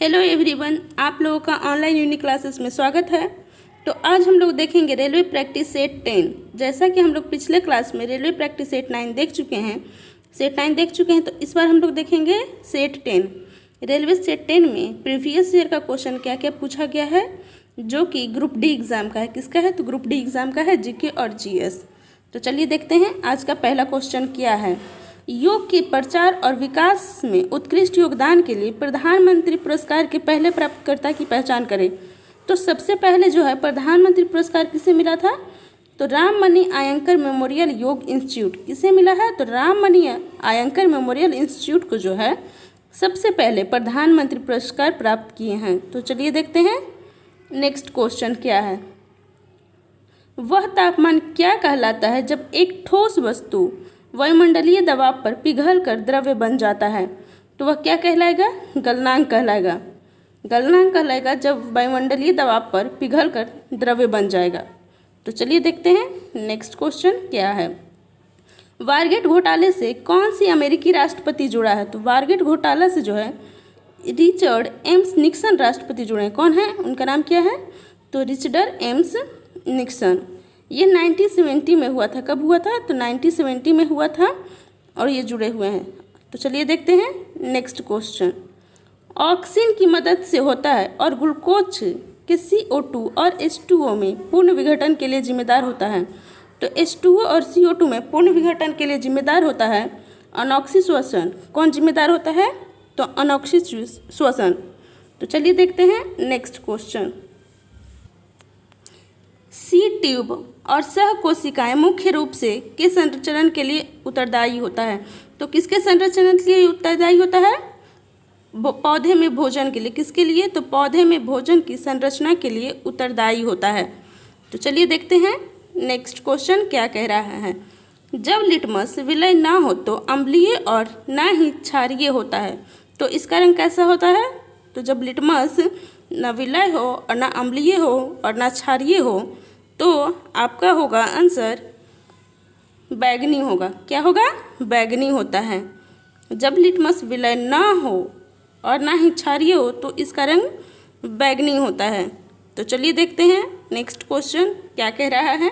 Hello everyone, आप लोगों का ऑनलाइन यूनिक क्लासेस में स्वागत है। तो आज हम लोग देखेंगे रेलवे प्रैक्टिस सेट 10। जैसा कि हम लोग पिछले क्लास में रेलवे प्रैक्टिस सेट 9 देख चुके हैं, तो इस बार हम लोग देखेंगे सेट 10। रेलवे सेट 10 में प्रीवियस ईयर का क्वेश्चन क्या क्या पूछा गया है, जो कि ग्रुप डी एग्ज़ाम का है। किसका है? तो ग्रुप डी एग्ज़ाम का है, जीके और जीएस। तो चलिए देखते हैं आज का पहला क्वेश्चन क्या है। योग के प्रचार और विकास में उत्कृष्ट योगदान के लिए प्रधानमंत्री पुरस्कार के पहले प्राप्तकर्ता की पहचान करें। तो सबसे पहले जो है प्रधानमंत्री पुरस्कार किसे मिला था? तो राममणि आयंकर मेमोरियल योग इंस्टीट्यूट। किसे मिला है? तो राममणि आयंकर मेमोरियल इंस्टीट्यूट को जो है सबसे पहले प्रधानमंत्री पुरस्कार प्राप्त किए हैं। तो चलिए देखते हैं नेक्स्ट क्वेश्चन क्या है। वह तापमान क्या कहलाता है जब एक ठोस वस्तु वायुमंडलीय दबाव पर पिघलकर द्रव्य बन जाता है? तो वह क्या कहलाएगा? गलनांक कहलाएगा। गलनांक कहलाएगा जब वायुमंडलीय दबाव पर पिघलकर द्रव्य बन जाएगा। तो चलिए देखते हैं नेक्स्ट क्वेश्चन क्या है। वारगेट घोटाले से कौन सी अमेरिकी राष्ट्रपति जुड़ा है? तो वारगेट घोटाला से जो है रिचर्ड एम्स निक्सन राष्ट्रपति जुड़े हैं। कौन है? उनका नाम क्या है? तो रिचर्ड एम्स निक्सन। ये 1970 में हुआ था। कब हुआ था? तो 1970 में हुआ था और ये जुड़े हुए हैं। तो चलिए देखते हैं नेक्स्ट क्वेश्चन। ऑक्सीजन की मदद से होता है और ग्लूकोज के CO2 और H2O में पूर्ण विघटन के लिए जिम्मेदार होता है। तो H2O और CO2 में पूर्ण विघटन के लिए जिम्मेदार होता है अनॉक्सी श्वसन। कौन जिम्मेदार होता है? तो अनॉक्सी श्वसन। तो चलिए देखते हैं नेक्स्ट क्वेश्चन। सी ट्यूब और सहकोशिकाएं मुख्य रूप से किस संरचना के लिए उत्तरदायी होता है? तो किसके संरचना के लिए उत्तरदायी होता है? पौधे में भोजन के लिए। किसके लिए? तो पौधे में भोजन की संरचना के लिए उत्तरदायी होता है। तो चलिए देखते हैं नेक्स्ट क्वेश्चन क्या कह रहा है। जब लिटमस विलय ना हो तो अम्लीय और ना ही क्षारीय होता है। तो इसका रंग कैसा होता है? तो जब लिटमस न विलय हो और ना अम्लीय हो और ना क्षारीय हो तो आपका होगा आंसर बैगनी होगा। क्या होगा? बैगनी होता है। जब लिटमस विलय ना हो और ना ही क्षारीय हो तो इसका रंग बैगनी होता है। तो चलिए देखते हैं नेक्स्ट क्वेश्चन क्या कह रहा है।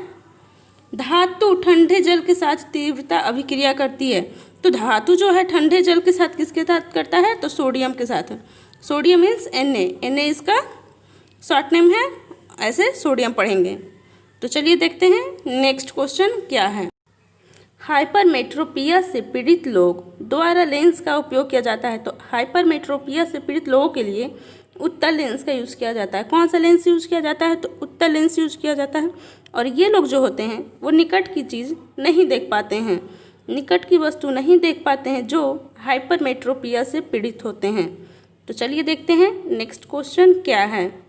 धातु ठंडे जल के साथ तीव्रता अभिक्रिया करती है। तो धातु जो है ठंडे जल के साथ किसके साथ करता है? तो सोडियम के साथ। सोडियम मीन्स Na इसका शॉर्ट नेम है, ऐसे सोडियम पढ़ेंगे। तो चलिए देखते हैं नेक्स्ट क्वेश्चन क्या है। हाइपरमेट्रोपिया से पीड़ित लोग द्वारा लेंस का उपयोग किया जाता है। तो हाइपरमेट्रोपिया से पीड़ित लोगों के लिए उत्तल लेंस का यूज़ किया जाता है। कौन सा लेंस यूज़ किया जाता है? तो उत्तल लेंस यूज़ किया जाता है। और ये लोग जो होते हैं वो निकट की चीज़ नहीं देख पाते हैं, निकट की वस्तु नहीं देख पाते हैं, जो हाइपरमेट्रोपिया से पीड़ित होते हैं। तो चलिए देखते हैं नेक्स्ट क्वेश्चन क्या है।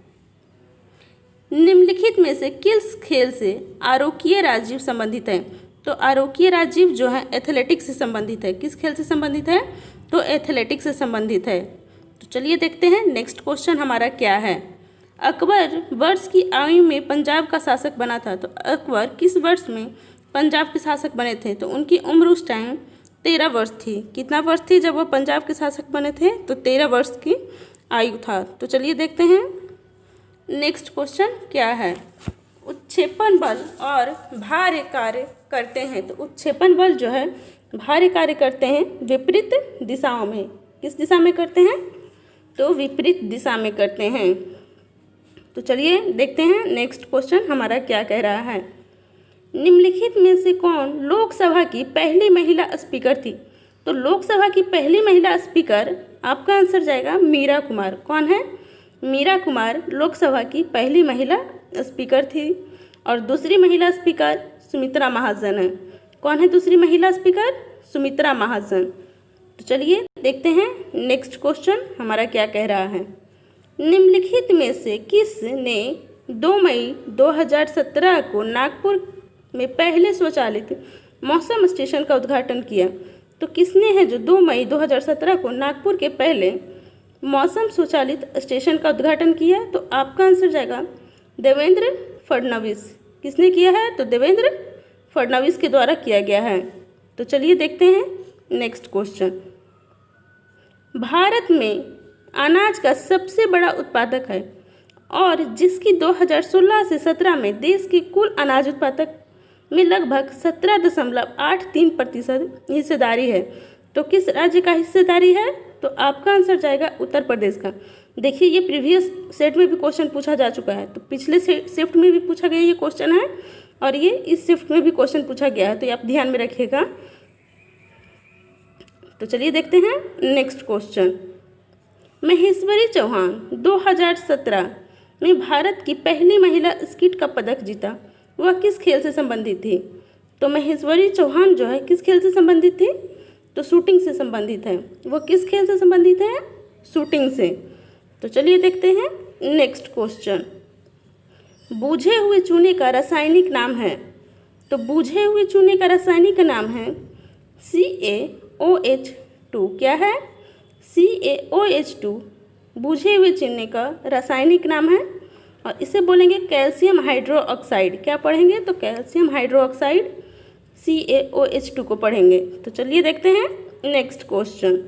निम्नलिखित में से किस खेल से आरोकीय राजीव संबंधित है? तो आरोकीय राजीव जो है एथलेटिक्स से संबंधित है। किस खेल से संबंधित है? तो एथलेटिक्स से संबंधित है। तो चलिए देखते हैं नेक्स्ट क्वेश्चन हमारा क्या है। अकबर वर्ष की आयु में पंजाब का शासक बना था। तो अकबर किस वर्ष में पंजाब के शासक बने थे? तो उनकी उम्र उस टाइम 13 वर्ष थी। कितना वर्ष थी जब वह पंजाब के शासक बने थे? तो 13 वर्ष की आयु था। तो चलिए देखते हैं नेक्स्ट क्वेश्चन क्या है। उत्क्षेपण बल और भार कार्य करते हैं। तो उत्क्षेपण बल जो है भार कार्य करते हैं विपरीत दिशाओं में। किस दिशा में करते हैं? तो विपरीत दिशा में करते हैं। तो चलिए देखते हैं नेक्स्ट क्वेश्चन हमारा क्या कह रहा है। निम्नलिखित में से कौन लोकसभा की पहली महिला स्पीकर थी? तो लोकसभा की पहली महिला स्पीकर आपका आंसर जाएगा मीरा कुमार। कौन है? मीरा कुमार लोकसभा की पहली महिला स्पीकर थी। और दूसरी महिला स्पीकर सुमित्रा महाजन है। कौन है दूसरी महिला स्पीकर? सुमित्रा महाजन। तो चलिए देखते हैं नेक्स्ट क्वेश्चन हमारा क्या कह रहा है। निम्नलिखित में से किस ने 2 मई 2017 को नागपुर में पहले स्वचालित मौसम स्टेशन का उद्घाटन किया? तो किसने है जो 2 मई 2017 को नागपुर के पहले मौसम स्वचालित स्टेशन का उद्घाटन किया? तो आपका आंसर जाएगा देवेंद्र फडणवीस। किसने किया है? तो देवेंद्र फडणवीस के द्वारा किया गया है। तो चलिए देखते हैं नेक्स्ट क्वेश्चन। भारत में अनाज का सबसे बड़ा उत्पादक है और जिसकी 2016 से 17 में देश की कुल अनाज उत्पादक में लगभग 17.83% हिस्सेदारी है। तो किस राज्य का हिस्सेदारी है? तो आपका आंसर जाएगा उत्तर प्रदेश का। देखिए, ये प्रीवियस सेट में भी क्वेश्चन पूछा जा चुका है, तो पिछले शिफ्ट में भी पूछा गया ये क्वेश्चन है और ये इस शिफ्ट में भी क्वेश्चन पूछा गया है, तो ये आप ध्यान में रखिएगा। तो चलिए देखते हैं नेक्स्ट क्वेश्चन। महेश्वरी चौहान 2017 में भारत की पहली महिला स्कीट का पदक जीता, वह किस खेल से संबंधित थी? तो महेश्वरी चौहान जो है किस खेल से संबंधित थी? तो शूटिंग से संबंधित है। वो किस खेल से संबंधित है? शूटिंग से। तो चलिए देखते हैं नेक्स्ट क्वेश्चन। बूझे हुए चूने का रासायनिक नाम है। तो बूझे हुए चूने का रासायनिक नाम है CaOH2। क्या है? CaOH2 बूझे हुए चूने का रासायनिक नाम है और इसे बोलेंगे कैल्शियम हाइड्रोक्साइड। क्या पढ़ेंगे? तो कैल्शियम हाइड्रोक्साइड CaOH2 को पढ़ेंगे। तो चलिए देखते हैं नेक्स्ट क्वेश्चन।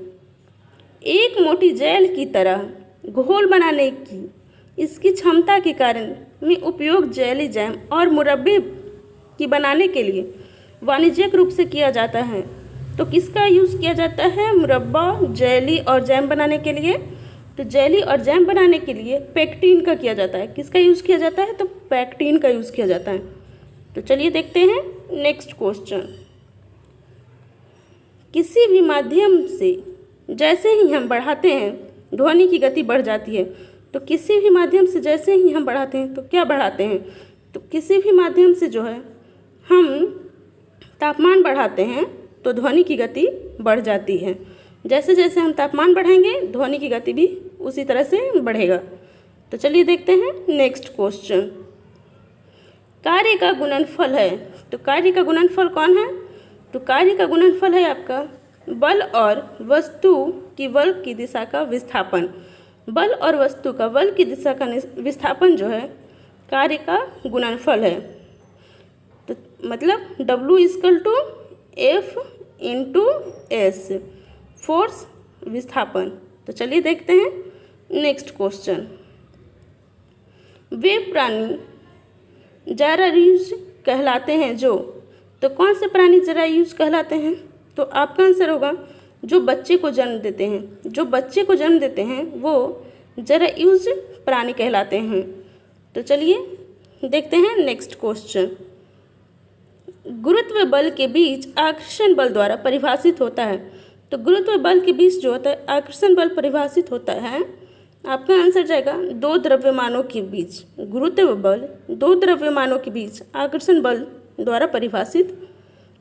एक मोटी जेल की तरह घोल बनाने की इसकी क्षमता के कारण में उपयोग जेली जैम और मुरब्बे की बनाने के लिए वाणिज्यिक रूप से किया जाता है। तो किसका यूज़ किया जाता है? मुरब्बा, जेली और जैम बनाने के लिए। तो जेली और जैम बनाने के लिए पेक्टिन का किया जाता है। किसका यूज़ किया जाता है? तो पेक्टिन का यूज़ किया जाता है। तो चलिए देखते हैं नेक्स्ट क्वेश्चन। किसी भी माध्यम से जैसे ही हम बढ़ाते हैं ध्वनि की गति बढ़ जाती है। तो किसी भी माध्यम से जैसे ही हम बढ़ाते हैं तो क्या बढ़ाते हैं? तो किसी भी माध्यम से जो है हम तापमान बढ़ाते हैं तो ध्वनि की गति बढ़ जाती है। जैसे जैसे हम तापमान बढ़ाएंगे ध्वनि की गति भी उसी तरह से बढ़ेगा। तो चलिए देखते हैं नेक्स्ट क्वेश्चन। कार्य का गुणनफल है। तो कार्य का गुणनफल कौन है? तो कार्य का गुणनफल है आपका बल और वस्तु की बल की दिशा का विस्थापन। बल और वस्तु का बल की दिशा का विस्थापन जो है कार्य का गुणनफल है। तो मतलब W=F×S, फोर्स विस्थापन। तो चलिए देखते हैं नेक्स्ट क्वेश्चन। वे प्राणी जरायुज कहलाते हैं जो। तो कौन से प्राणी जरायुज कहलाते हैं? तो आपका आंसर होगा जो बच्चे को जन्म देते हैं। जो बच्चे को जन्म देते हैं वो जरायुज प्राणी कहलाते हैं। तो चलिए देखते हैं नेक्स्ट क्वेश्चन। गुरुत्व बल के बीच आकर्षण बल द्वारा परिभाषित होता है। तो गुरुत्व बल के बीच जो होता है आकर्षण बल परिभाषित होता है। आपका आंसर जाएगा दो द्रव्यमानों के बीच। गुरुत्व बल दो द्रव्यमानों के बीच आकर्षण बल द्वारा परिभाषित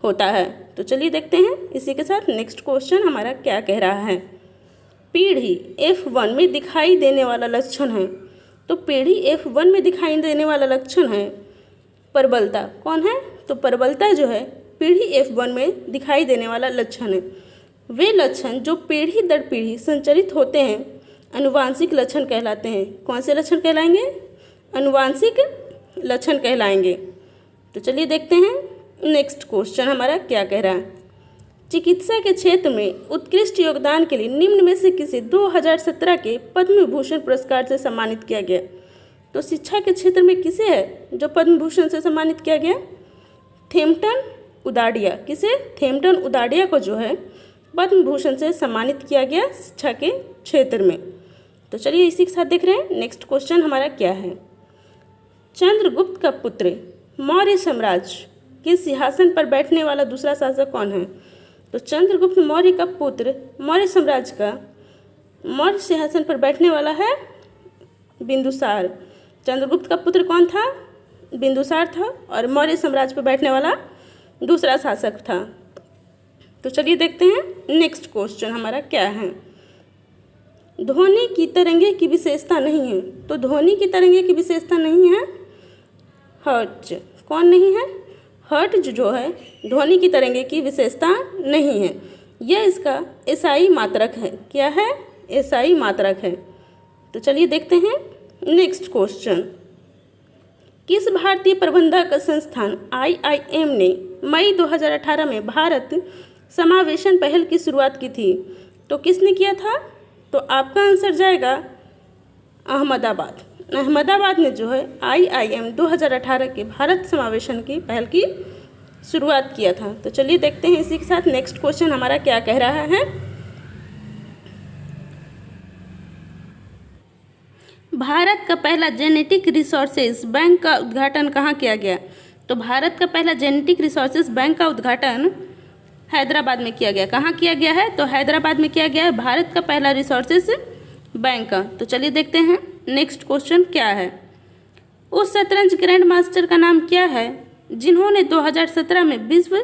होता है। तो चलिए देखते हैं इसी के साथ नेक्स्ट क्वेश्चन हमारा क्या कह रहा है। पीढ़ी F1 में दिखाई देने वाला लक्षण है। तो पीढ़ी F1 में दिखाई देने वाला लक्षण है प्रबलता। कौन है? तो प्रबलता जो है पीढ़ी F1 में दिखाई देने वाला लक्षण है। वे लक्षण जो पीढ़ी दर पीढ़ी संचरित होते हैं अनुवांशिक लक्षण कहलाते हैं। कौन से लक्षण कहलाएंगे? अनुवांशिक लक्षण कहलाएंगे। तो चलिए देखते हैं नेक्स्ट क्वेश्चन हमारा क्या कह रहा है। चिकित्सा के क्षेत्र में उत्कृष्ट योगदान के लिए निम्न में से किसे 2017 के पद्म विभूषण पुरस्कार से सम्मानित किया गया? तो शिक्षा के क्षेत्र में किसे है जो पद्म विभूषण से सम्मानित किया गया? थॉम्पटन उदाडिया। किसे? थॉम्पटन उदाडिया को जो है पद्म विभूषण से सम्मानित किया गया शिक्षा के क्षेत्र में। तो चलिए इसी के साथ देख रहे हैं नेक्स्ट क्वेश्चन हमारा क्या है। चंद्रगुप्त का पुत्र मौर्य साम्राज्य के सिंहासन पर बैठने वाला दूसरा शासक कौन है? तो चंद्रगुप्त मौर्य का पुत्र मौर्य साम्राज्य का मौर्य सिंहासन पर बैठने वाला है बिंदुसार। चंद्रगुप्त का पुत्र कौन था? बिंदुसार था और मौर्य साम्राज्य पर बैठने वाला दूसरा शासक था। तो चलिए देखते हैं नेक्स्ट क्वेश्चन हमारा क्या है। ध्वनि की तरंगे की विशेषता नहीं है। तो ध्वनि की तरंगे की विशेषता नहीं है हर्ट्ज। कौन नहीं है? हर्ट्ज जो है ध्वनि की तरंगे की विशेषता नहीं है। यह इसका एसआई मात्रक है। क्या है? एसआई मात्रक है। तो चलिए देखते हैं नेक्स्ट क्वेश्चन। किस भारतीय प्रबंधक संस्थान IIM ने मई 2018 में भारत समावेशन पहल की शुरुआत की थी? तो किसने किया था? तो आपका आंसर जाएगा अहमदाबाद। अहमदाबाद ने जो है IIM 2018 के भारत समावेशन की पहल की शुरुआत किया था। तो चलिए देखते हैं इसी के साथ नेक्स्ट क्वेश्चन हमारा क्या कह रहा है। भारत का पहला जेनेटिक रिसोर्सेज बैंक का उद्घाटन कहाँ किया गया? तो भारत का पहला जेनेटिक रिसोर्सेज बैंक का उद्घाटन हैदराबाद में किया गया। कहाँ किया गया है? तो हैदराबाद में किया गया है भारत का पहला रिसोर्सेज बैंक का। तो चलिए देखते हैं नेक्स्ट क्वेश्चन क्या है। उस शतरंज ग्रैंड मास्टर का नाम क्या है जिन्होंने 2017 में विश्व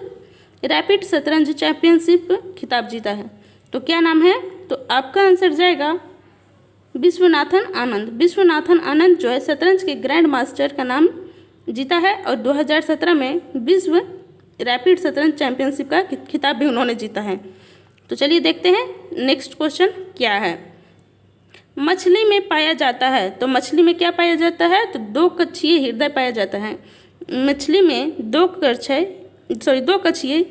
रैपिड शतरंज चैंपियनशिप खिताब जीता है? तो क्या नाम है? तो आपका आंसर जाएगा विश्वनाथन आनंद। विश्वनाथन आनंद जो है शतरंज के ग्रैंड मास्टर का नाम जीता है और 2017 में विश्व रैपिड शतरंज चैंपियनशिप का खिताब भी उन्होंने जीता है। तो चलिए देखते हैं नेक्स्ट क्वेश्चन क्या है। मछली में पाया जाता है, तो मछली में क्या पाया जाता है? तो दो कक्षीय हृदय पाया जाता है। मछली में दो कक्षीय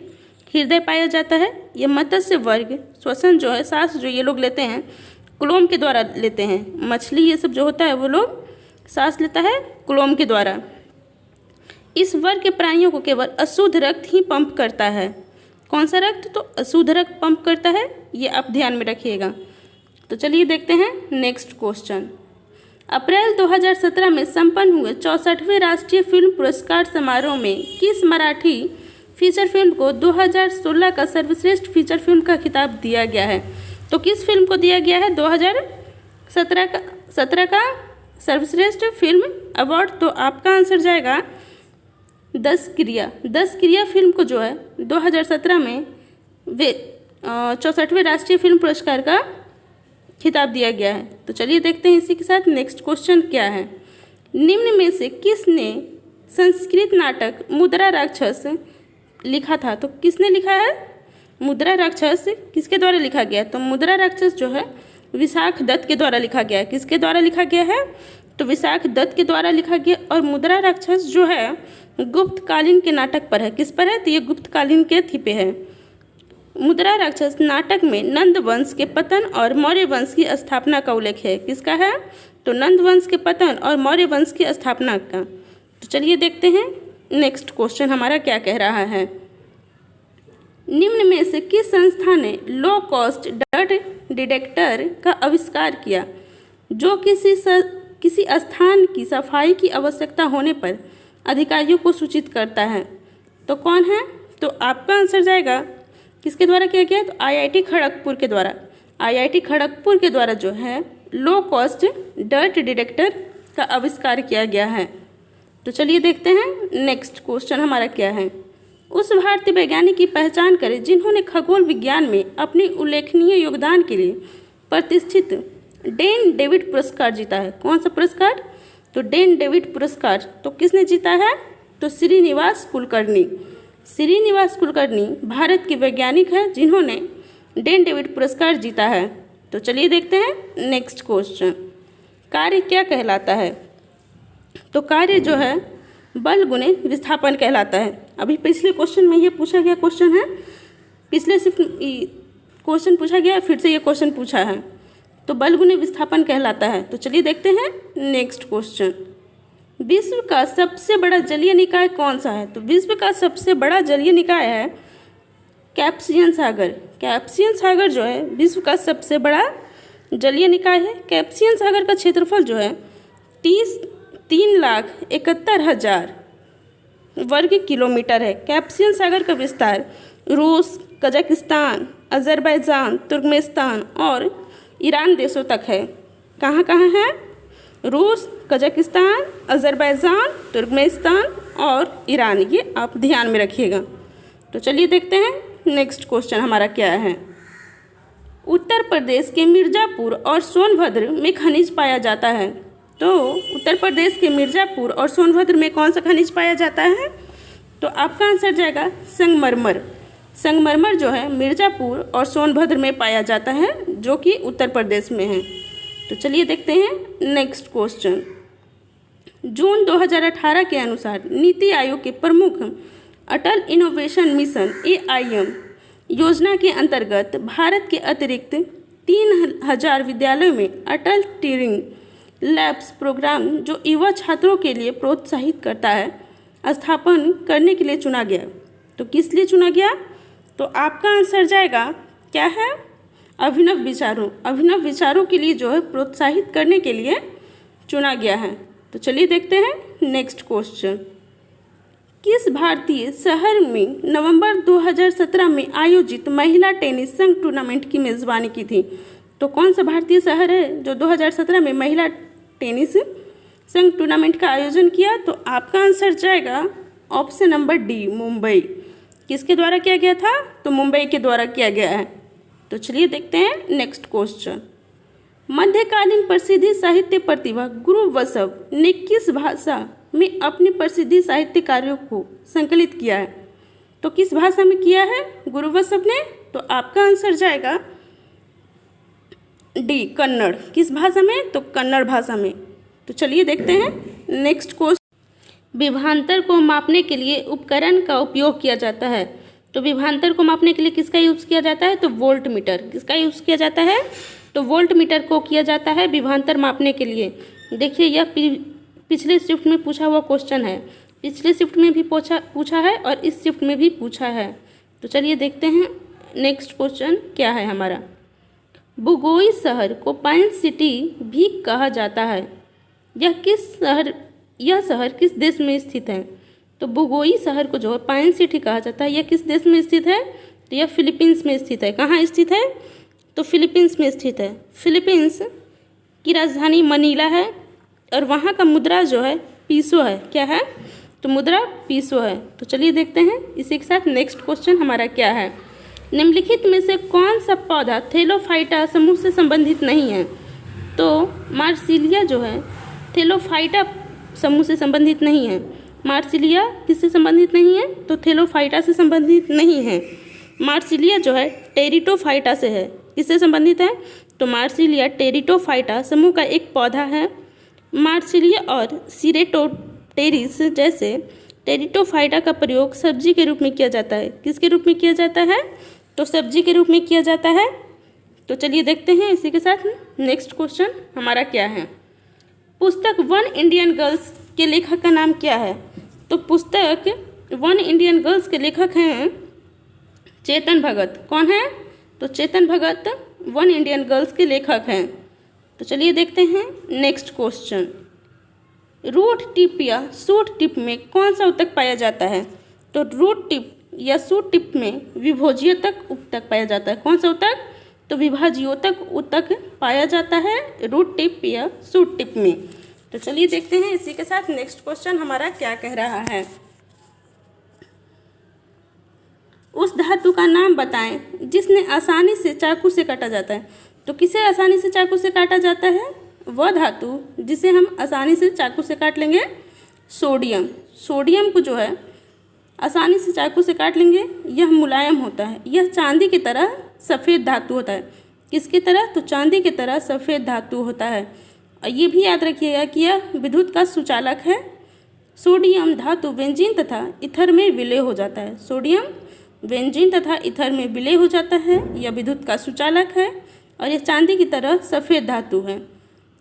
हृदय पाया जाता है। ये मत्स्य वर्ग श्वसन जो है, सांस जो ये लोग लेते हैं कुलोम के द्वारा लेते हैं। मछली ये सब जो होता है वो लोग सांस लेता है कुलोम के द्वारा। इस वर्ग के प्राणियों को केवल अशुद्ध रक्त ही पंप करता है। कौन सा रक्त? तो अशुद्ध रक्त पंप करता है, ये आप ध्यान में रखिएगा। तो चलिए देखते हैं नेक्स्ट क्वेश्चन। अप्रैल 2017 में संपन्न हुए 64वें राष्ट्रीय फिल्म पुरस्कार समारोह में किस मराठी फीचर फिल्म को 2016 का सर्वश्रेष्ठ फीचर फिल्म का खिताब दिया गया है? तो किस फिल्म को दिया गया है 2017 का सर्वश्रेष्ठ फिल्म अवार्ड? तो आपका आंसर जाएगा 10 क्रिया फिल्म को जो है 2017 में 64वें राष्ट्रीय फिल्म पुरस्कार का खिताब दिया गया है। तो चलिए देखते हैं इसी के साथ नेक्स्ट क्वेश्चन क्या है। निम्न में से किसने संस्कृत नाटक मुद्रा राक्षस लिखा था? तो किसने लिखा है मुद्रा राक्षस? किसके द्वारा लिखा गया? तो मुद्रा राक्षस जो है विशाख दत्त के द्वारा लिखा गया है। किसके द्वारा लिखा गया है? तो विशाख दत्त के द्वारा लिखा गया। और मुद्रा राक्षस जो है गुप्तकालीन के नाटक पर है। किस पर है? तो ये गुप्तकालीन के थी पे है। मुद्रा राक्षस नाटक में नंद वंश के पतन और मौर्य वंश की स्थापना का उल्लेख है। किसका है? तो नंद वंश के पतन और मौर्य वंश की स्थापना का। तो चलिए देखते हैं नेक्स्ट क्वेश्चन हमारा क्या कह रहा है। निम्न में से किस संस्था ने लो कॉस्ट डर्ट डिटेक्टर का आविष्कार किया जो किसी स्थान की सफाई की आवश्यकता होने पर अधिकारियों को सूचित करता है? तो कौन है? तो आपका आंसर जाएगा किसके द्वारा किया गया? तो IIT खड़गपुर के द्वारा। IIT खड़गपुर के द्वारा जो है लो कॉस्ट डर्ट डिटेक्टर का आविष्कार किया गया है। तो चलिए देखते हैं नेक्स्ट क्वेश्चन हमारा क्या है। उस भारतीय वैज्ञानिक की पहचान करें जिन्होंने खगोल विज्ञान में अपने उल्लेखनीय योगदान के लिए प्रतिष्ठित डेन डेविड पुरस्कार जीता है। कौन सा पुरस्कार? तो डेन डेविड पुरस्कार। तो किसने जीता है? तो श्रीनिवास कुलकर्णी। श्रीनिवास कुलकर्णी भारत के वैज्ञानिक हैं जिन्होंने डेन डेविड पुरस्कार जीता है। तो चलिए देखते हैं नेक्स्ट क्वेश्चन। कार्य क्या कहलाता है? तो कार्य जो है बल गुणे विस्थापन कहलाता है। अभी पिछले क्वेश्चन में ये पूछा गया क्वेश्चन है, पिछले सिर्फ क्वेश्चन पूछा गया फिर से ये क्वेश्चन पूछा है। तो बल गुणे विस्थापन कहलाता है। तो चलिए देखते हैं नेक्स्ट क्वेश्चन। विश्व का सबसे बड़ा जलीय निकाय कौन सा है? तो विश्व का सबसे बड़ा जलीय निकाय है कैस्पियन सागर। कैस्पियन सागर जो है विश्व का सबसे बड़ा जलीय निकाय है। कैस्पियन सागर का क्षेत्रफल जो है 3,71,000 वर्ग किलोमीटर है। कैस्पियन सागर का विस्तार रूस, कजाकिस्तान, अजरबैजान, तुर्कमेनिस्तान और ईरान देशों तक है। कहाँ कहाँ है? रूस, कजाकिस्तान, अजरबैजान, तुर्कमेनिस्तान और ईरान। ये आप ध्यान में रखिएगा। तो चलिए देखते हैं नेक्स्ट क्वेश्चन हमारा क्या है। उत्तर प्रदेश के मिर्ज़ापुर और सोनभद्र में खनिज पाया जाता है। तो उत्तर प्रदेश के मिर्ज़ापुर और सोनभद्र में कौन सा खनिज पाया जाता है? तो आपका आंसर जाएगा संगमरमर। संगमरमर जो है मिर्ज़ापुर और सोनभद्र में पाया जाता है जो कि उत्तर प्रदेश में है। तो चलिए देखते हैं नेक्स्ट क्वेश्चन। जून 2018 के अनुसार नीति आयोग के प्रमुख अटल इनोवेशन मिशन AIM योजना के अंतर्गत भारत के अतिरिक्त 3000 विद्यालयों में अटल ट्यूरिंग लैब्स प्रोग्राम जो युवा छात्रों के लिए प्रोत्साहित करता है स्थापन करने के लिए चुना गया। तो किस लिए चुना गया? तो आपका आंसर जाएगा क्या है? अभिनव विचारों के लिए जो है प्रोत्साहित करने के लिए चुना गया है। तो चलिए देखते हैं नेक्स्ट क्वेश्चन। किस भारतीय शहर में नवंबर 2017 में आयोजित महिला टेनिस संघ टूर्नामेंट की मेज़बानी की थी? तो कौन सा भारतीय शहर है जो 2017 में महिला टेनिस संघ टूर्नामेंट का आयोजन किया? तो आपका आंसर जाएगा ऑप्शन नंबर डी, मुंबई। किसके द्वारा किया गया था? तो मुंबई के द्वारा किया गया है। तो चलिए देखते हैं नेक्स्ट क्वेश्चन। मध्यकालीन प्रसिद्ध साहित्य प्रतिभा गुरु वसव ने किस भाषा में अपने प्रसिद्ध साहित्य कार्यों को संकलित किया है? तो किस भाषा में किया है गुरु वसव ने? तो आपका आंसर जाएगा डी, कन्नड़। किस भाषा में? तो कन्नड़ भाषा में। तो चलिए देखते हैं नेक्स्ट क्वेश्चन। विभवांतर को मापने के लिए उपकरण का उपयोग किया जाता है। तो विभवांतर को मापने के लिए किसका यूज़ किया जाता है? तो वोल्ट मीटर। किसका यूज़ किया जाता है? तो वोल्ट मीटर को किया जाता है विभवांतर मापने के लिए। देखिए यह पिछले शिफ्ट में पूछा हुआ क्वेश्चन है। पिछले शिफ्ट में भी पूछा है और इस शिफ्ट में भी पूछा है। तो चलिए देखते हैं नेक्स्ट क्वेश्चन क्या है हमारा। बुगोई शहर को पाइन सिटी भी कहा जाता है। यह शहर किस देश में स्थित है? तो बुगोई शहर को जो है पाइन सिटी कहा जाता है। यह किस देश में स्थित है? तो यह फिलीपींस में स्थित है। कहाँ स्थित है? तो फिलीपींस में स्थित है। फिलीपींस की राजधानी मनीला है और वहाँ का मुद्रा जो है पीसो है। क्या है? तो मुद्रा पीसो है। तो चलिए देखते हैं इसी के साथ नेक्स्ट क्वेश्चन हमारा क्या है। निम्नलिखित में से कौन सा पौधा थेलोफाइटा समूह से संबंधित नहीं है? तो मार्सिलिया जो है थेलोफाइटा समूह से संबंधित नहीं है। मार्सिलिया किससे संबंधित नहीं है? तो थेलोफाइटा से संबंधित नहीं है। मार्सिलिया जो है टेरिटोफाइटा से है। किससे संबंधित है? तो मार्सिलिया टेरिटोफाइटा समूह का एक पौधा है। मार्सिलिया और सिरेटोटेरिस जैसे टेरिटोफाइटा का प्रयोग सब्जी के रूप में किया जाता है। किसके रूप में किया जाता है? तो सब्जी के रूप में किया जाता है। तो चलिए देखते हैं इसी के साथ नेक्स्ट क्वेश्चन हमारा क्या है। पुस्तक वन इंडियन गर्ल्स के लेखक का नाम क्या है? तो पुस्तक वन इंडियन गर्ल्स के लेखक हैं चेतन भगत। कौन है? तो Chetan Bhagat one Indian girls के लेखक हैं। तो चलिए देखते हैं नेक्स्ट क्वेश्चन। रूट टिप या सूट टिप में कौन सा ऊतक पाया जाता है? तो रूट टिप या सूट टिप में विभोज्योतक ऊतक पाया जाता है। कौन सा ऊतक? तो विभाज्योतक ऊतक पाया जाता है रूट टिप या सूट टिप में। तो चलिए देखते हैं इसी के साथ नेक्स्ट क्वेश्चन हमारा क्या कह रहा है। उस धातु का नाम बताएं जिसने आसानी से चाकू से काटा जाता है। तो किसे आसानी से चाकू से काटा जाता है? वह धातु जिसे हम आसानी से चाकू से काट लेंगे, सोडियम। सोडियम को जो है आसानी से चाकू से काट लेंगे। यह मुलायम होता है। यह चांदी की तरह सफ़ेद धातु होता है। किसकी तरह? तो चांदी की तरह सफ़ेद धातु होता है। और ये भी याद रखिएगा कि यह विद्युत का सुचालक है। सोडियम धातु बेंजीन तथा ईथर में विलय हो जाता है। सोडियम बेंजीन तथा ईथर में विलय हो जाता है। यह विद्युत का सुचालक है और यह चांदी की तरह सफ़ेद धातु है।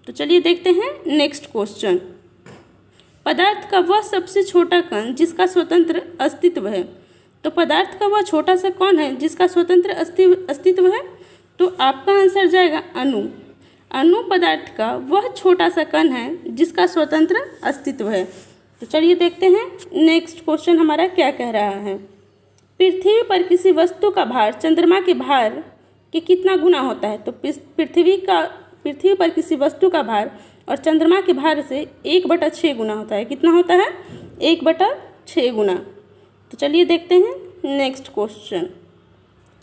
तो चलिए देखते हैं नेक्स्ट क्वेश्चन। पदार्थ का वह सबसे छोटा कण जिसका स्वतंत्र अस्तित्व है। तो पदार्थ का वह छोटा सा कौन है जिसका स्वतंत्र अस्तित्व है? तो आपका आंसर जाएगा अणु। अणु पदार्थ का वह छोटा सा कण है जिसका स्वतंत्र अस्तित्व है। तो चलिए देखते हैं नेक्स्ट क्वेश्चन हमारा क्या कह रहा है। पृथ्वी पर किसी वस्तु का भार चंद्रमा के भार के कितना गुना होता है? तो पृथ्वी पर किसी वस्तु का भार और चंद्रमा के भार से 1/6 गुना होता है। कितना होता है? 1/6 गुना। तो चलिए देखते हैं नेक्स्ट क्वेश्चन।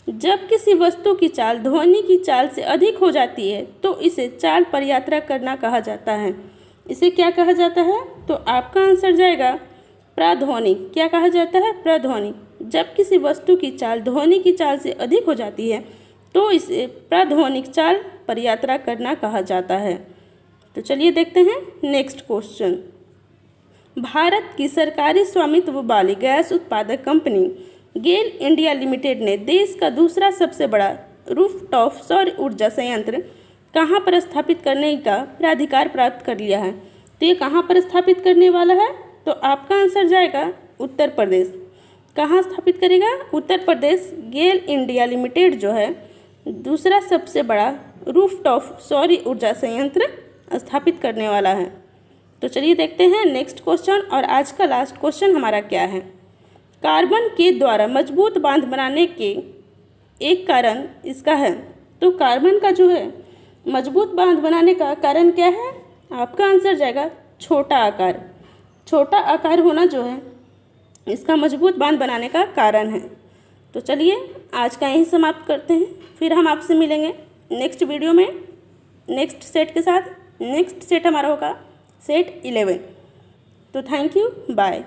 जब किसी वस्तु की चाल ध्वनि की चाल से अधिक हो जाती है तो इसे चाल पर यात्रा करना कहा जाता है। इसे क्या कहा जाता है? तो आपका आंसर जाएगा प्राध्वनिक। क्या कहा जाता है? प्राध्वनिक। जब किसी वस्तु की चाल ध्वनि की चाल से अधिक हो जाती है तो इसे प्राध्वनिक चाल पर यात्रा करना कहा जाता है। तो चलिए देखते हैं नेक्स्ट क्वेश्चन। भारत की सरकारी स्वामित्व वाली गैस उत्पादक कंपनी गेल इंडिया लिमिटेड ने देश का दूसरा सबसे बड़ा रूफटॉप सौर ऊर्जा संयंत्र कहाँ पर स्थापित करने का प्राधिकार प्राप्त कर लिया है। तो ये कहाँ पर स्थापित करने वाला है, तो आपका आंसर जाएगा उत्तर प्रदेश। कहाँ स्थापित करेगा, उत्तर प्रदेश। गेल इंडिया लिमिटेड जो है दूसरा सबसे बड़ा रूफटॉप सौर ऊर्जा संयंत्र स्थापित करने वाला है। तो चलिए देखते हैं नेक्स्ट क्वेश्चन। और आज का लास्ट क्वेश्चन हमारा क्या है, कार्बन के द्वारा मजबूत बांध बनाने के एक कारण इसका है। तो कार्बन का जो है मजबूत बांध बनाने का कारण क्या है, आपका आंसर जाएगा छोटा आकार। छोटा आकार होना जो है इसका मजबूत बांध बनाने का कारण है। तो चलिए आज का यहीं समाप्त करते हैं, फिर हम आपसे मिलेंगे नेक्स्ट वीडियो में नेक्स्ट सेट के साथ। नेक्स्ट सेट हमारा होगा सेट 11। तो थैंक यू, बाय।